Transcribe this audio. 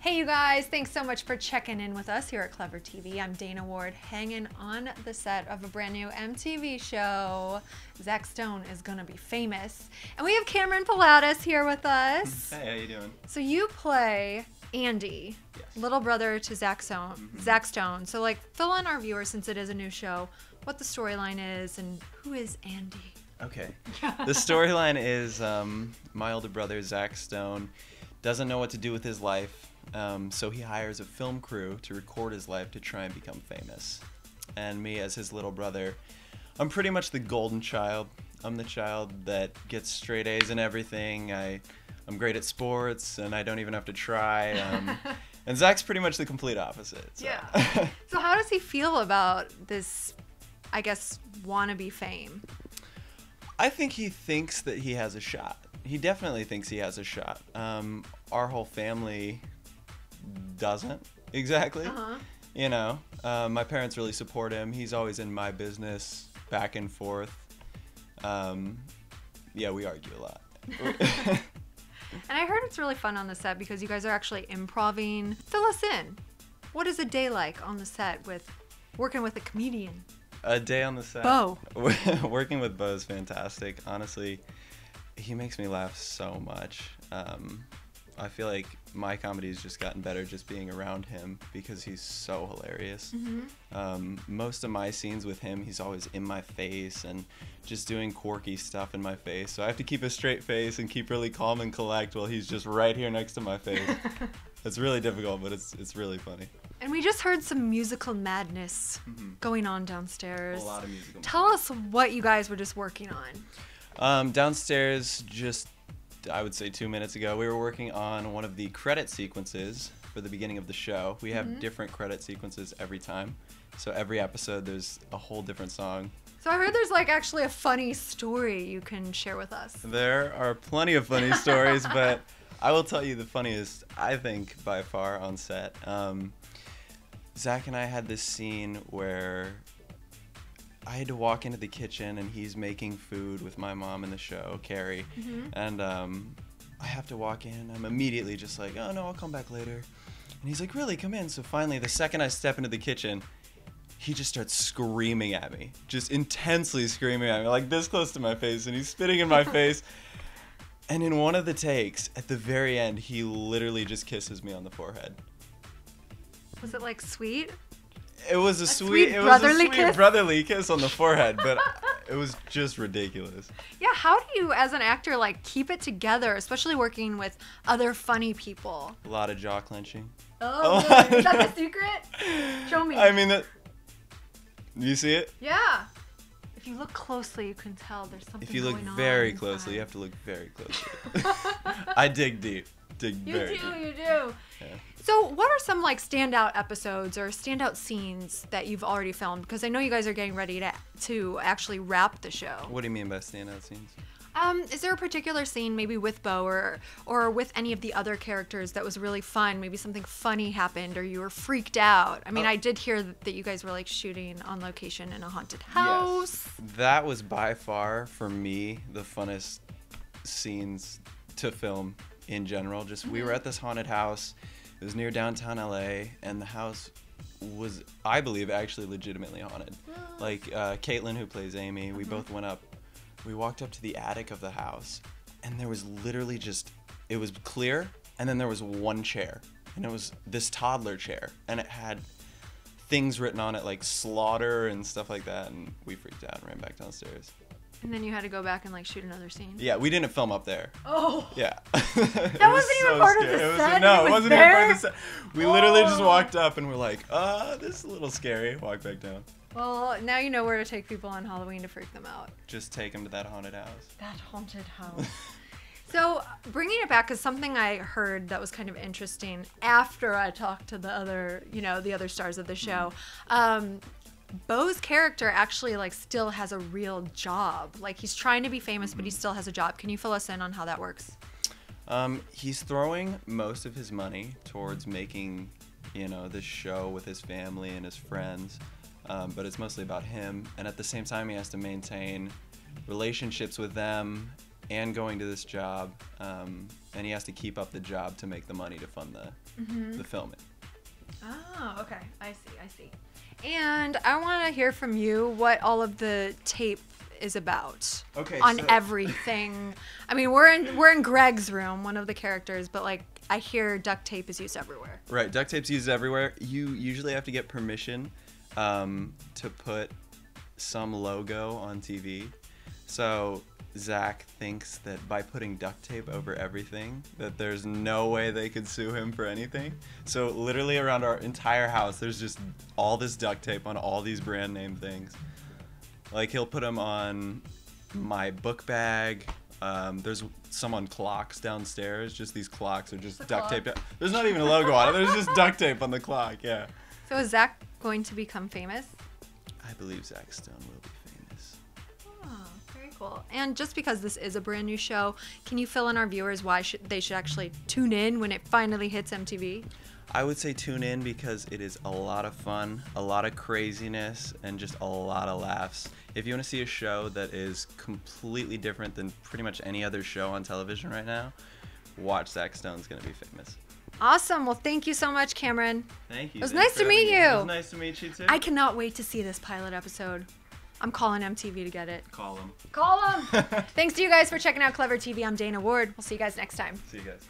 Hey you guys, thanks so much for checking in with us here at Clever TV. I'm Dana Ward, hanging on the set of a brand new MTV show. Zach Stone is gonna be famous. And we have Cameron Palatas here with us. Hey, how you doing? So you play Andy, Yes. little brother to Zach Stone. Zach Stone. So like fill in our viewers, since it is a new show, what the storyline is and who is Andy? Okay. The storyline is my older brother, Zach Stone, doesn't know what to do with his life. So he hires a film crew to record his life to try and become famous. And me, as his little brother, I'm pretty much the golden child. I'm the child that gets straight A's in everything. I'm great at sports, and I don't even have to try. And Zach's pretty much the complete opposite. So. Yeah. So how does he feel about this, I guess, wannabe fame? I think he thinks that he has a shot. He definitely thinks he has a shot. Our whole family doesn't exactly. You know, my parents really support him. He's always in my business, back and forth. Yeah, we argue a lot. And I heard it's really fun on the set because you guys are actually improvising. Fill us in. What is a day like on the set with working with a comedian? A day on the set. Bo. Working with Bo is fantastic. Honestly, he makes me laugh so much. I feel like my comedy's just gotten better just being around him because he's so hilarious. Most of my scenes with him, he's always in my face and just doing quirky stuff in my face. So I have to keep a straight face and keep really calm and collect while he's just right here next to my face. It's really difficult, but it's really funny. And we just heard some musical madness going on downstairs. A lot of musical Tell us what you guys were just working on. Downstairs, just I would say 2 minutes ago, we were working on one of the credit sequences for the beginning of the show. We have different credit sequences every time. So every episode there's a whole different song. So I heard there's like actually a funny story you can share with us. There are plenty of funny stories, but I will tell you the funniest, I think, by far on set. Zach and I had this scene where I had to walk into the kitchen and he's making food with my mom in the show, Carrie. And I have to walk in. I'm immediately just like, oh no, I'll come back later. And he's like, really, come in. So finally, the second I step into the kitchen, he just starts screaming at me, just intensely screaming at me, like this close to my face, and he's spitting in my face. And in one of the takes, at the very end, he literally just kisses me on the forehead. Was it like sweet? It was a sweet brotherly brotherly kiss? kiss on the forehead, but it was just ridiculous. Yeah, how do you, as an actor, like keep it together, especially working with other funny people? A lot of jaw clenching. Oh, is that the secret? Show me. I mean, you see it? Yeah. If you look closely, you can tell there's something If you look going on very inside. closely, you have to look very closely. I dig deep. Dig very deep. You do. Yeah. So what are some like standout episodes or standout scenes that you've already filmed? Because I know you guys are getting ready to actually wrap the show. What do you mean by standout scenes? Is there a particular scene, maybe with Bo or with any of the other characters, that was really fun? Maybe something funny happened or you were freaked out? I mean, I did hear that you guys were like shooting on location in a haunted house. Yes. That was by far, for me, the funnest scenes to film in general. Just we were at this haunted house. It was near downtown LA, and the house was, I believe, actually legitimately haunted. Like Caitlin, who plays Amy, we both went up. We walked up to the attic of the house, and there was literally just, it was clear, and then there was one chair, and it was this toddler chair, and it had things written on it like slaughter and stuff like that, and we freaked out and ran back downstairs. And then you had to go back and like shoot another scene. Yeah, we didn't film up there. Oh. Yeah. That wasn't even part of the set. No, it wasn't even part there? of the set. We literally just walked up and we're like, this is a little scary. Walk back down. Well, now you know where to take people on Halloween to freak them out. Just take them to that haunted house. That haunted house. So bringing it back, because something I heard that was kind of interesting after I talked to the other, the other stars of the show. Bo's character actually like still has a real job. Like he's trying to be famous, but he still has a job. Can you fill us in on how that works? He's throwing most of his money towards making, this show with his family and his friends. But it's mostly about him. And at the same time, he has to maintain relationships with them and going to this job, and he has to keep up the job to make the money to fund the filming. Oh, okay. I see. And I want to hear from you what all of the tape is about. Okay. On everything. I mean, we're in Greg's room, one of the characters, but like I hear duct tape is used everywhere. Right, duct tape's used everywhere. You usually have to get permission to put some logo on TV. So Zach thinks that by putting duct tape over everything, that there's no way they could sue him for anything. So literally around our entire house, there's just all this duct tape on all these brand name things. Like he'll put them on my book bag. There's some on clocks downstairs. Just these clocks are just duct taped. There's not even a logo on it. There's just duct tape on the clock. Yeah. So is Zach going to become famous? I believe Zach Stone will be famous. Oh, very cool. And just because this is a brand new show, can you fill in our viewers why they should actually tune in when it finally hits MTV? I would say tune in because it is a lot of fun, a lot of craziness, and just a lot of laughs. If you want to see a show that is completely different than pretty much any other show on television right now, watch Zach Stone's going to be famous. Awesome. Well, thank you so much, Cameron. Thank you. It was nice to meet you. It was nice to meet you, too. I cannot wait to see this pilot episode. I'm calling MTV to get it. Call him. Call them. Thanks to you guys for checking out Clever TV. I'm Dana Ward. We'll see you guys next time. See you guys.